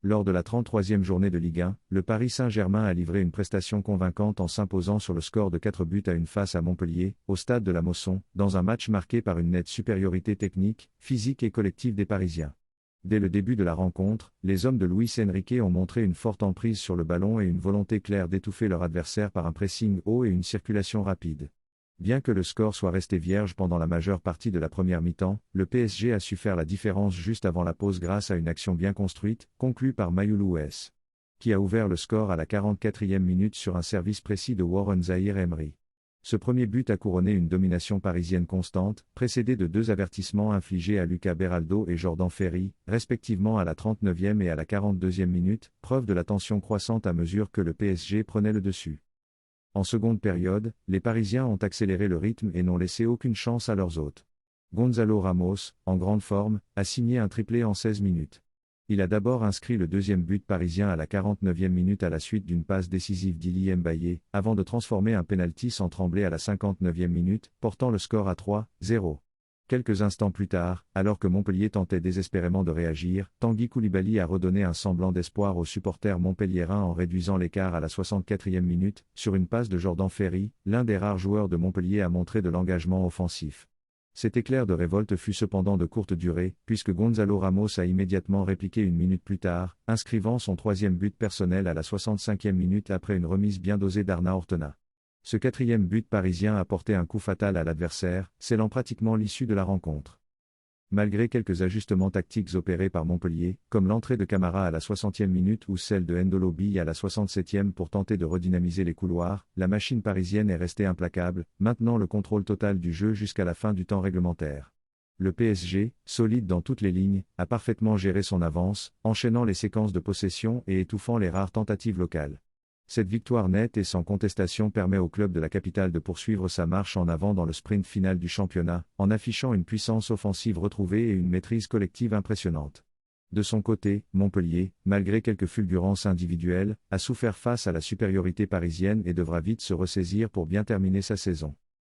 Lors de la 33e journée de Ligue 1, le Paris Saint-Germain a livré une prestation convaincante en s'imposant sur le score de 4-1 face à Montpellier, au stade de la Mosson, dans un match marqué par une nette supériorité technique, physique et collective des Parisiens. Dès le début de la rencontre, les hommes de Luis Enrique ont montré une forte emprise sur le ballon et une volonté claire d'étouffer leur adversaire par un pressing haut et une circulation rapide. Bien que le score soit resté vierge pendant la majeure partie de la première mi-temps, le PSG a su faire la différence juste avant la pause grâce à une action bien construite, conclue par Mayoulou S, qui a ouvert le score à la 44e minute sur un service précis de Warren Zaïre-Emery. Ce premier but a couronné une domination parisienne constante, précédée de 2 avertissements infligés à Lucas Beraldo et Jordan Ferry, respectivement à la 39e et à la 42e minute, preuve de la tension croissante à mesure que le PSG prenait le dessus. En seconde période, les Parisiens ont accéléré le rythme et n'ont laissé aucune chance à leurs hôtes. Gonzalo Ramos, en grande forme, a signé un triplé en 16 minutes. Il a d'abord inscrit le deuxième but parisien à la 49e minute à la suite d'une passe décisive d'Ily Mbaye, avant de transformer un pénalty sans trembler à la 59e minute, portant le score à 3-0. Quelques instants plus tard, alors que Montpellier tentait désespérément de réagir, Tanguy Koulibaly a redonné un semblant d'espoir aux supporters montpelliérains en réduisant l'écart à la 64e minute, sur une passe de Jordan Ferry, l'un des rares joueurs de Montpellier à montrer de l'engagement offensif. Cet éclair de révolte fut cependant de courte durée, puisque Gonzalo Ramos a immédiatement répliqué une minute plus tard, inscrivant son 3e but personnel à la 65e minute après une remise bien dosée d'Arna Ortona. Ce 4e but parisien a porté un coup fatal à l'adversaire, scellant pratiquement l'issue de la rencontre. Malgré quelques ajustements tactiques opérés par Montpellier, comme l'entrée de Camara à la 60e minute ou celle de Ndolo Bi à la 67e pour tenter de redynamiser les couloirs, la machine parisienne est restée implacable, maintenant le contrôle total du jeu jusqu'à la fin du temps réglementaire. Le PSG, solide dans toutes les lignes, a parfaitement géré son avance, enchaînant les séquences de possession et étouffant les rares tentatives locales. Cette victoire nette et sans contestation permet au club de la capitale de poursuivre sa marche en avant dans le sprint final du championnat, en affichant une puissance offensive retrouvée et une maîtrise collective impressionnante. De son côté, Montpellier, malgré quelques fulgurances individuelles, a souffert face à la supériorité parisienne et devra vite se ressaisir pour bien terminer sa saison.